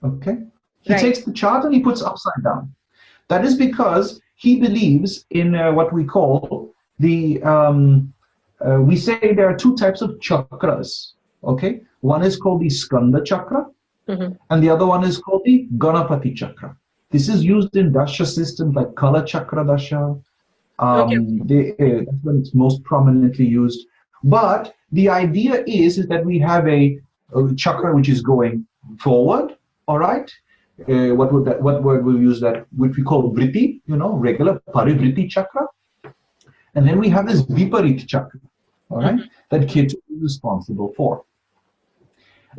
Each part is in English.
Okay? He takes the chart and he puts upside down. That is because he believes in what we call the, we say there are two types of chakras. Okay? One is called the Skanda chakra, and the other one is called the Ganapati chakra. This is used in dasha systems like Kala chakra dasha. That's when it's most prominently used. But the idea is that we have a chakra which is going forward, all right? What word we use that, which we call vritti, regular parivritti chakra. And then we have this viparit chakra, all right, that Ketu is responsible for.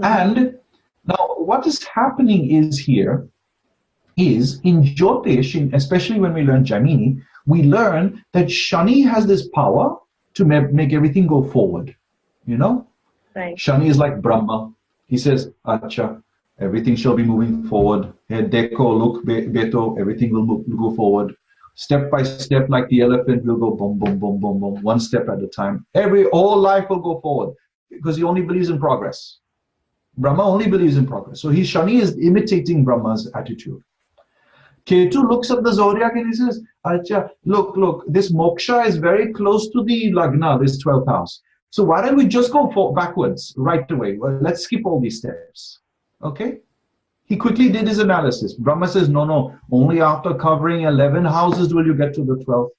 And now what is happening is here is in Jyotish, especially when we learn Jaimini, we learn that Shani has this power to make everything go forward, Right. Shani is like Brahma. He says, Acha, everything shall be moving forward. Deko, look, Beto, everything will go forward. Step by step, like the elephant, will go boom, boom, boom, boom, boom, one step at a time. All life will go forward because he only believes in progress. Brahma only believes in progress. So Shani is imitating Brahma's attitude. Ketu looks at the zodiac and he says, Acha, look, this moksha is very close to the lagna, this 12th house. So why don't we just go backwards right away? Well, let's skip all these steps. Okay? He quickly did his analysis. Brahma says, no, only after covering 11 houses will you get to the 12th.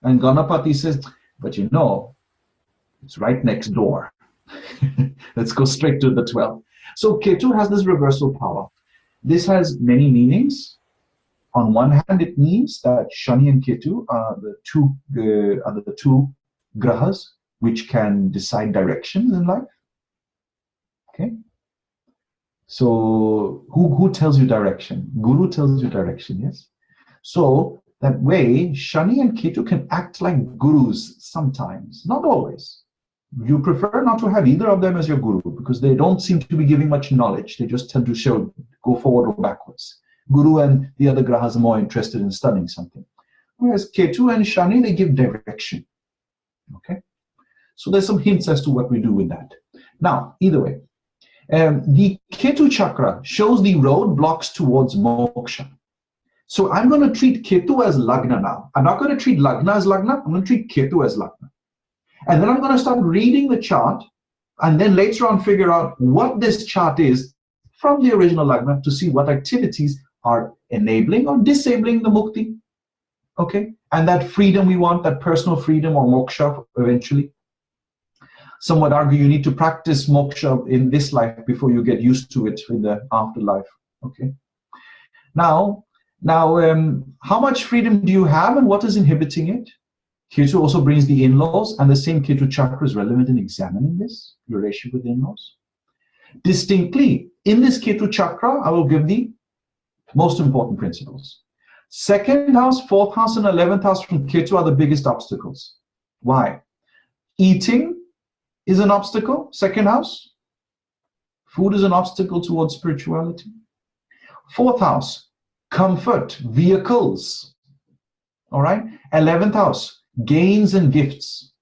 And Ganapati says, but it's right next door. Let's go straight to the 12th. So Ketu has this reversal power. This has many meanings. On one hand, it means that Shani and Ketu are the two grahas which can decide directions in life. Okay? So who tells you direction? Guru tells you direction, yes? So that way, Shani and Ketu can act like gurus sometimes, not always. You prefer not to have either of them as your guru because they don't seem to be giving much knowledge. They just tend to go forward or backwards. Guru and the other grahas are more interested in studying something. Whereas Ketu and Shani, they give direction. Okay? So there's some hints as to what we do with that. Now, either way, the Ketu chakra shows the roadblocks towards moksha. So I'm going to treat Ketu as Lagna now. I'm not going to treat Lagna as Lagna. I'm going to treat Ketu as Lagna. And then I'm going to start reading the chart and then later on figure out what this chart is from the original Lagna to see what activities are enabling or disabling the mukti. Okay? And that freedom we want, that personal freedom or moksha eventually. Some would argue you need to practice moksha in this life before you get used to it in the afterlife. Okay. Now, how much freedom do you have and what is inhibiting it? Ketu also brings the in-laws, and the same Ketu chakra is relevant in examining this relationship with in-laws. Distinctly, in this Ketu chakra, I will give the most important principles. 2nd house, 4th house, and 11th house from Ketu are the biggest obstacles. Why? Eating is an obstacle, 2nd house. Food is an obstacle towards spirituality. 4th house, comfort, vehicles. All right. 11th house, gains and gifts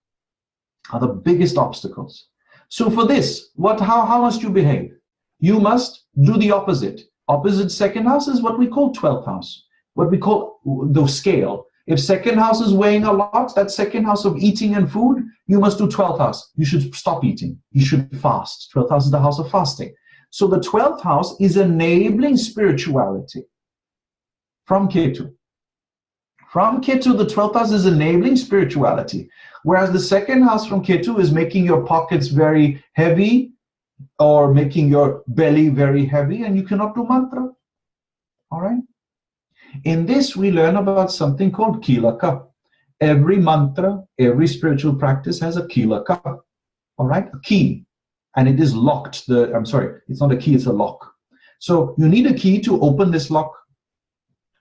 are the biggest obstacles. So for this, how must you behave? You must do the opposite. Opposite 2nd house is what we call 12th house, what we call the scale. If 2nd house is weighing a lot, that 2nd house of eating and food, you must do 12th house. You should stop eating. You should fast. 12th house is the house of fasting. So the 12th house is enabling spirituality from Ketu. From Ketu, the 12th house is enabling spirituality. Whereas the 2nd house from Ketu is making your pockets very heavy or making your belly very heavy, and you cannot do mantra. All right? In this, we learn about something called kilaka. Every mantra, every spiritual practice has a kilaka. All right? A key. And it is locked. It's not a key, it's a lock. So you need a key to open this lock.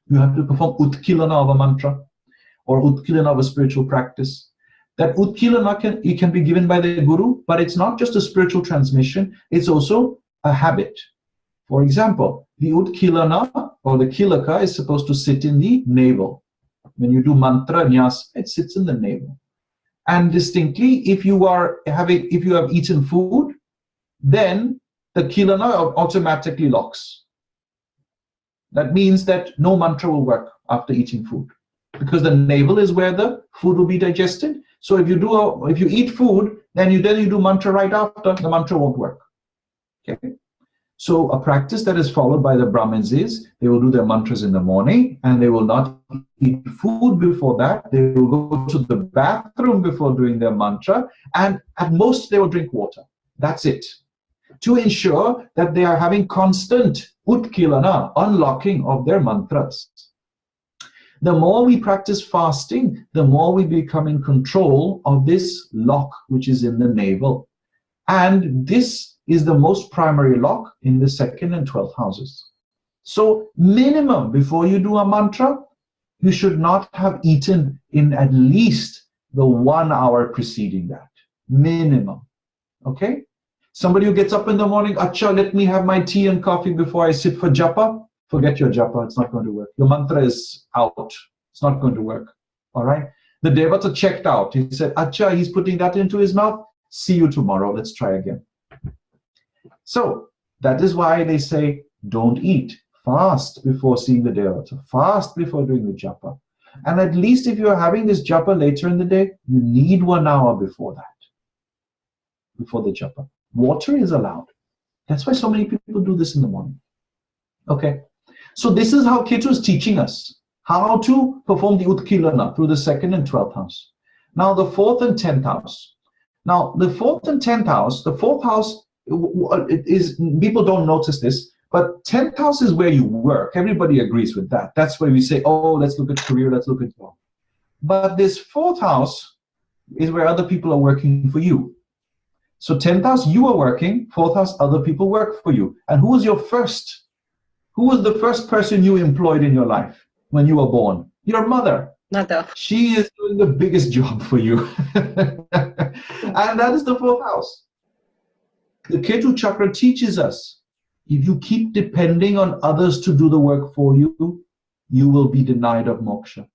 You have to perform utkilana of a mantra or utkilana of a spiritual practice. That utkilana can be given by the guru, but it's not just a spiritual transmission, it's also a habit. For example, the utkilana or the kilaka is supposed to sit in the navel. When you do mantra nyas, it sits in the navel. And distinctly, if you have eaten food, then the kilana automatically locks. That means that no mantra will work after eating food, because the navel is where the food will be digested. So if you eat food, then you do mantra right after, the mantra won't work. Okay. So a practice that is followed by the Brahmins is they will do their mantras in the morning and they will not eat food before that. They will go to the bathroom before doing their mantra, and at most they will drink water. That's it. To ensure that they are having constant utkilana, unlocking of their mantras. The more we practice fasting, the more we become in control of this lock which is in the navel. And this is the most primary lock in the 2nd and 12th houses. So minimum, before you do a mantra, you should not have eaten in at least the 1 hour preceding that. Minimum. Okay? Somebody who gets up in the morning, Acha, let me have my tea and coffee before I sit for japa. Forget your japa, it's not going to work. Your mantra is out. It's not going to work. All right? The Devata checked out. He said, Acha, he's putting that into his mouth. See you tomorrow. Let's try again. So that is why they say, don't eat. Fast before seeing the Devata. Fast before doing the japa. And at least if you're having this japa later in the day, you need 1 hour before that. Before the japa. Water is allowed. That's why so many people do this in the morning. Okay. So this is how Ketu is teaching us how to perform the Utkilana through the 2nd and 12th house. Now the 4th and 10th house. Now the 4th and 10th house, the 4th house, it is, people don't notice this, but 10th house is where you work. Everybody agrees with that. That's where we say, oh, let's look at career, let's look at job. But this 4th house is where other people are working for you. So 10th house, you are working. 4th house, other people work for you. And who was your first? Who was the first person you employed in your life when you were born? Your mother. Mother. She is doing the biggest job for you. And that is the 4th house. The Ketu chakra teaches us, if you keep depending on others to do the work for you, you will be denied of moksha.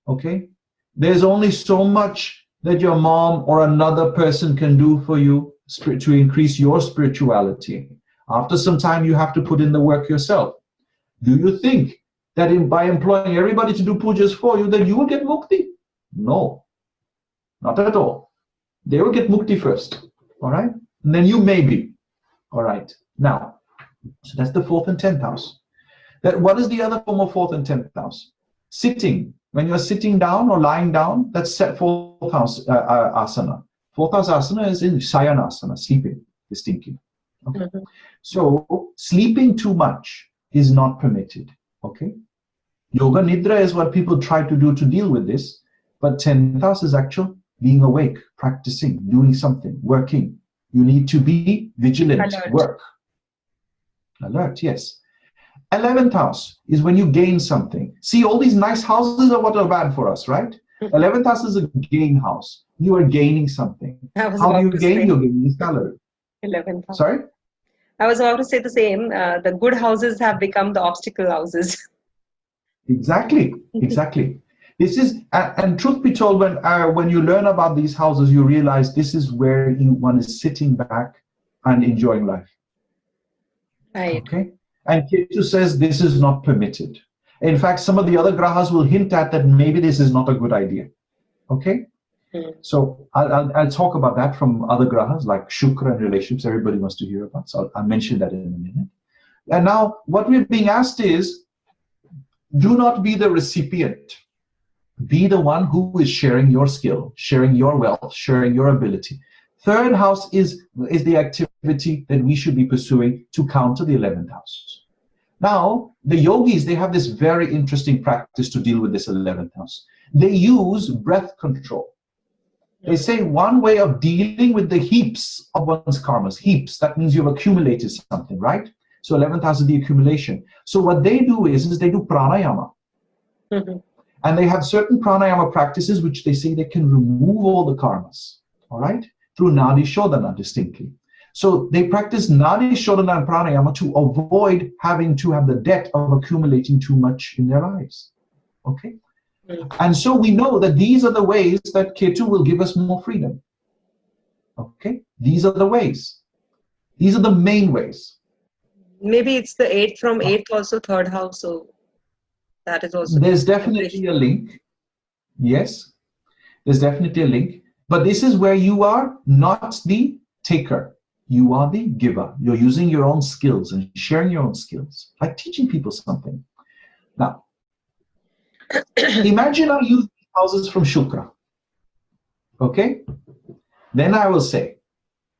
Okay? There's only so much that your mom or another person can do for you to increase your spirituality. After some time, you have to put in the work yourself. Do you think that by employing everybody to do pujas for you, that you will get mukti? No, not at all. They will get mukti first, all right? And then you may be, all right? Now, so that's the 4th and 10th house. What is the other form of 4th and 10th house? Sitting. When you're sitting down or lying down, that's 4th house asana. 4th house asana is in Shayanasana, sleeping, distinctly. Okay? Mm-hmm. So sleeping too much is not permitted. Okay? Yoga Nidra is what people try to do to deal with this, but 10th house is actual being awake, practicing, doing something, working. You need to be vigilant, alert. Work. Alert, yes. 11th house is when you gain something. See, all these nice houses are what are bad for us, right? 11th house is a gain house. You are gaining something. How do you gain? You're gaining salary. 11th house. Sorry? I was about to say the same. The good houses have become the obstacle houses. Exactly, exactly. This is, and truth be told, when you learn about these houses, you realize this is where one is sitting back and enjoying life. Right. Okay? And Ketu says this is not permitted. In fact, some of the other grahas will hint at that maybe this is not a good idea. Okay? So I'll talk about that from other grahas like Shukra and relationships everybody wants to hear about. So I'll mention that in a minute. And now what we're being asked is, do not be the recipient. Be the one who is sharing your skill, sharing your wealth, sharing your ability. 3rd house is the activity that we should be pursuing to counter the 11th house. Now, the yogis, they have this very interesting practice to deal with this 11th house. They use breath control. They say one way of dealing with the heaps of one's karmas, heaps, that means you've accumulated something, right? So 11th house is the accumulation. So what they do is they do pranayama. Mm-hmm. And they have certain pranayama practices which they say they can remove all the karmas, all right? Through Nadi Shodhana distinctly. So they practice Nadi Shodhana and pranayama to avoid having to have the debt of accumulating too much in their lives, okay? And so we know that these are the ways that Ketu will give us more freedom. Okay? These are the ways. These are the main ways. Maybe it's the 8th from 8th also, 3rd house. So that is also. There's definitely a link. Yes, there's definitely a link. But this is where you are not the taker. You are the giver. You're using your own skills and sharing your own skills, like teaching people something. Now, imagine I use houses from Shukra. Okay? Then I will say,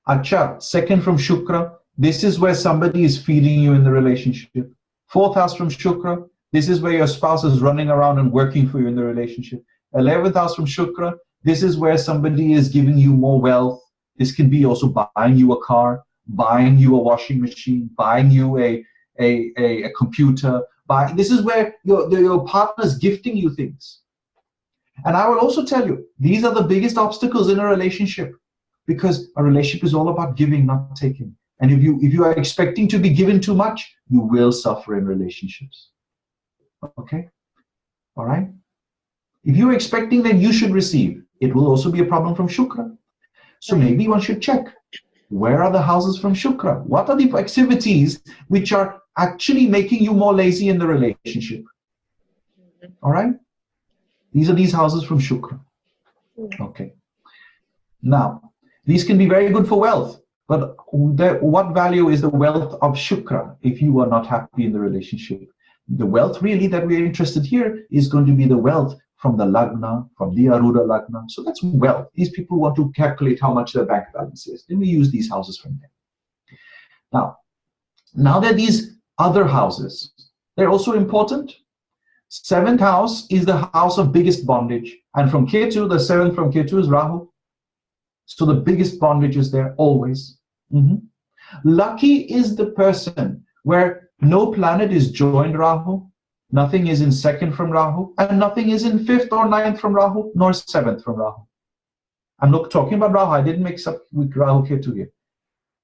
Acha, 2nd from Shukra, this is where somebody is feeding you in the relationship. 4th house from Shukra, this is where your spouse is running around and working for you in the relationship. 11th house from Shukra, this is where somebody is giving you more wealth. This can be also buying you a car, buying you a washing machine, buying you a computer. This is where your partner is gifting you things. And I will also tell you, these are the biggest obstacles in a relationship, because a relationship is all about giving, not taking. And if you are expecting to be given too much, you will suffer in relationships. Okay? All right? If you're expecting that you should receive, it will also be a problem from Shukra. So maybe one should check, where are the houses from Shukra? What are the activities which are actually making you more lazy in the relationship? All right? These are these houses from Shukra. Okay. Now, these can be very good for wealth, but what value is the wealth of Shukra if you are not happy in the relationship? The wealth really that we're interested here is going to be the wealth from the Lagna, from the Arudha Lagna. So that's wealth. These people want to calculate how much their bank balance is. Then we use these houses from them. Now there are these other houses. They're also important. 7th house is the house of biggest bondage. And from Ketu, the 7th from Ketu is Rahu. So the biggest bondage is there always. Lucky is the person where no planet is joined Rahu, nothing is in 2nd from Rahu, and nothing is in 5th or 9th from Rahu, nor 7th from Rahu. I'm not talking about Rahu. I didn't mix up with Rahu Ketu here.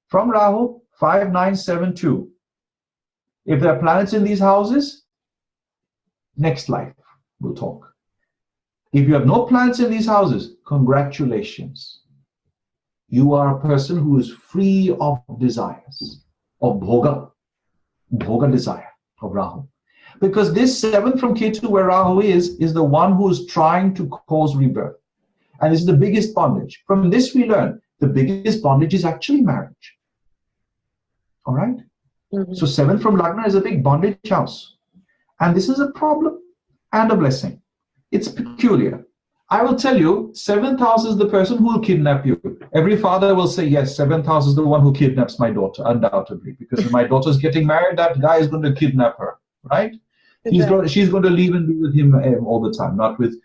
From Rahu, 5, 9, 7, 2. If there are planets in these houses, next life we'll talk. If you have no planets in these houses, congratulations. You are a person who is free of desires, of bhoga desire, of Rahu. Because this 7th from Ketu, where Rahu is the one who is trying to cause rebirth. And this is the biggest bondage. From this we learn, the biggest bondage is actually marriage. All right? So 7th from Lagna is a big bondage house. And this is a problem and a blessing. It's peculiar. I will tell you, 7th house is the person who will kidnap you. Every father will say, yes, 7th house is the one who kidnaps my daughter, undoubtedly. Because if my daughter's getting married, that guy is going to kidnap her, right? She's going to leave and be with him all the time, not with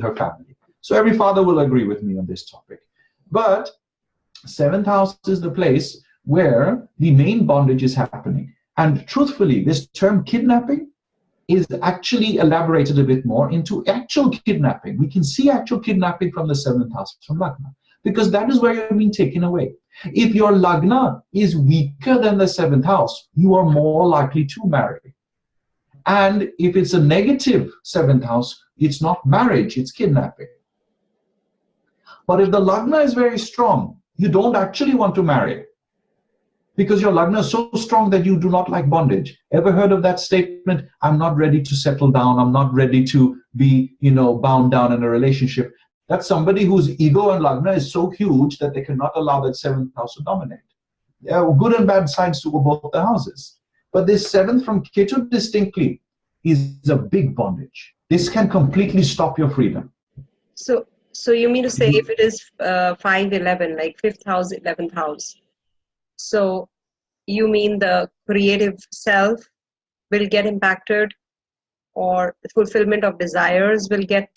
her family. So every father will agree with me on this topic. But 7th house is the place where the main bondage is happening. And truthfully, this term kidnapping is actually elaborated a bit more into actual kidnapping. We can see actual kidnapping from the 7th house, from Lagna, because that is where you're being taken away. If your Lagna is weaker than the 7th house, you are more likely to marry. And if it's a negative 7th house, it's not marriage, it's kidnapping. But if the Lagna is very strong, you don't actually want to marry, because your Lagna is so strong that you do not like bondage. Ever heard of that statement? I'm not ready to settle down. I'm not ready to be, bound down in a relationship. That's somebody whose ego and Lagna is so huge that they cannot allow that 7th house to dominate. There are good and bad sides to both the houses. But this 7th from Ketu distinctly is a big bondage. This can completely stop your freedom. So you mean to say if it is 5, 11, like 5th house, 11th house, so you mean the creative self will get impacted, or the fulfillment of desires will get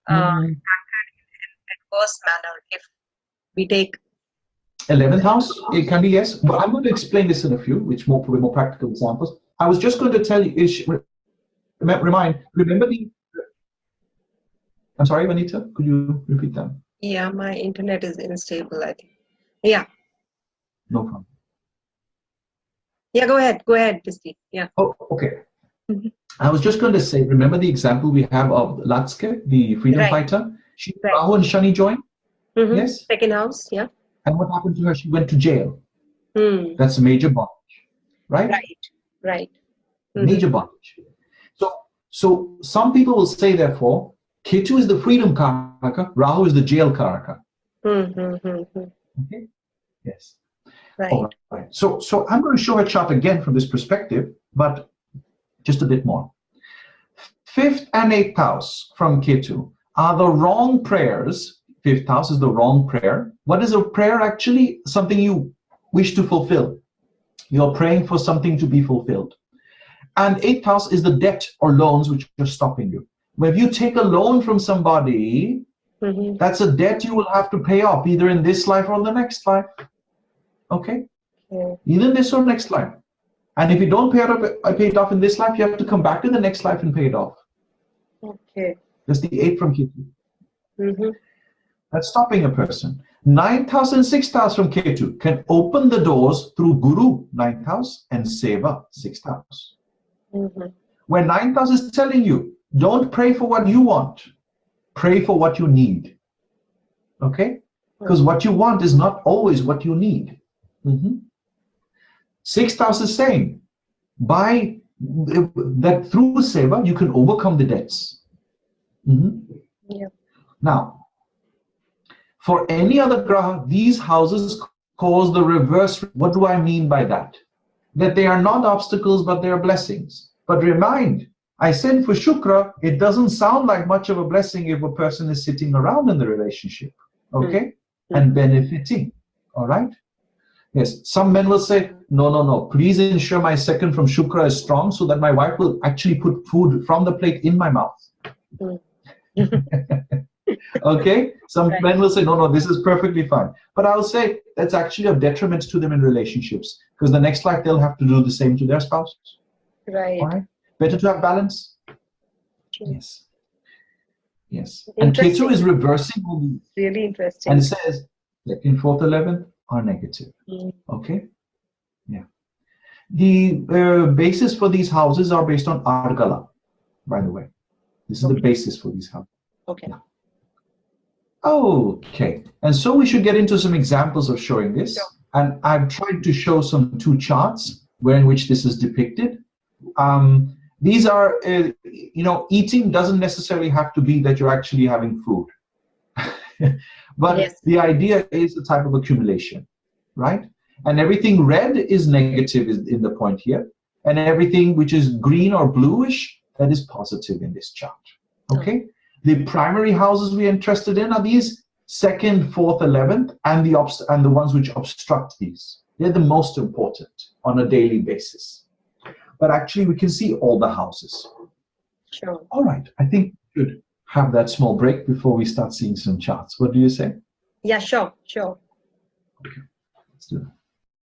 impacted in worse manner if we take 11th house? It can be, yes. But I'm going to explain this in a few, probably more practical examples. I was just going to tell you, remember the... I'm sorry, Vanita, could you repeat that? Yeah, my internet is unstable, I think. Yeah. No problem. Yeah, go ahead, Visti. Yeah. Oh, okay. I was just going to say, remember the example we have of Latske, the freedom fighter? She, Rahu and Shani joined? Yes? 2nd house, yeah. And what happened to her? She went to jail. That's a major bondage. right? Right. Major bondage. So some people will say, therefore, Ketu is the freedom karaka, Rahu is the jail karaka. Okay? Yes. Right. All right. So I'm going to show a chart again from this perspective, but just a bit more. 5th and 8th house from Ketu are the wrong prayers. 5th house is the wrong prayer. What is a prayer actually? Something you wish to fulfill. You're praying for something to be fulfilled. And 8th house is the debt or loans which are stopping you. If you take a loan from somebody, that's a debt you will have to pay off either in this life or the next life. Okay? Either this or next life. And if you don't pay it off in this life, you have to come back to the next life and pay it off. Okay. That's the 8 from Ketu. That's stopping a person. 9th house and 6th house from Ketu can open the doors through Guru, 9th house, and Seva, 6th house. When 9th house is telling you, don't pray for what you want, pray for what you need. Okay? Because what you want is not always what you need. 6th house is saying, by that through Seva, you can overcome the debts. Now, for any other graha, these houses cause the reverse. What do I mean by that? That they are not obstacles, but they are blessings. But remind, I said for Shukra, it doesn't sound like much of a blessing if a person is sitting around in the relationship, okay? And benefiting, all right? Yes, some men will say, no, please ensure my 2nd from Shukra is strong so that my wife will actually put food from the plate in my mouth. Okay, some men will say, no, this is perfectly fine. But I'll say that's actually a detriment to them in relationships, because the next life they'll have to do the same to their spouse. All right, better to have balance. Yes. And Ketu is reversing all these. Really interesting. And it says that in 4th, 11th are negative. Okay. Yeah. The basis for these houses are based on Argala, by the way. This is the basis for these houses. Okay. Yeah. Okay, and so we should get into some examples of showing this. Sure. And I've tried to show some 2 charts in which this is depicted. These are, eating doesn't necessarily have to be that you're actually having food. But the idea is a type of accumulation, right? And everything red is negative in the point here. And everything which is green or bluish, that is positive in this chart. Okay? The primary houses we're interested in are these 2nd, 4th, 11th, and the ones which obstruct these. They're the most important on a daily basis. But actually, we can see all the houses. Sure. All right. I think we should have that small break before we start seeing some charts. What do you say? Yeah, sure. Okay. Let's do that.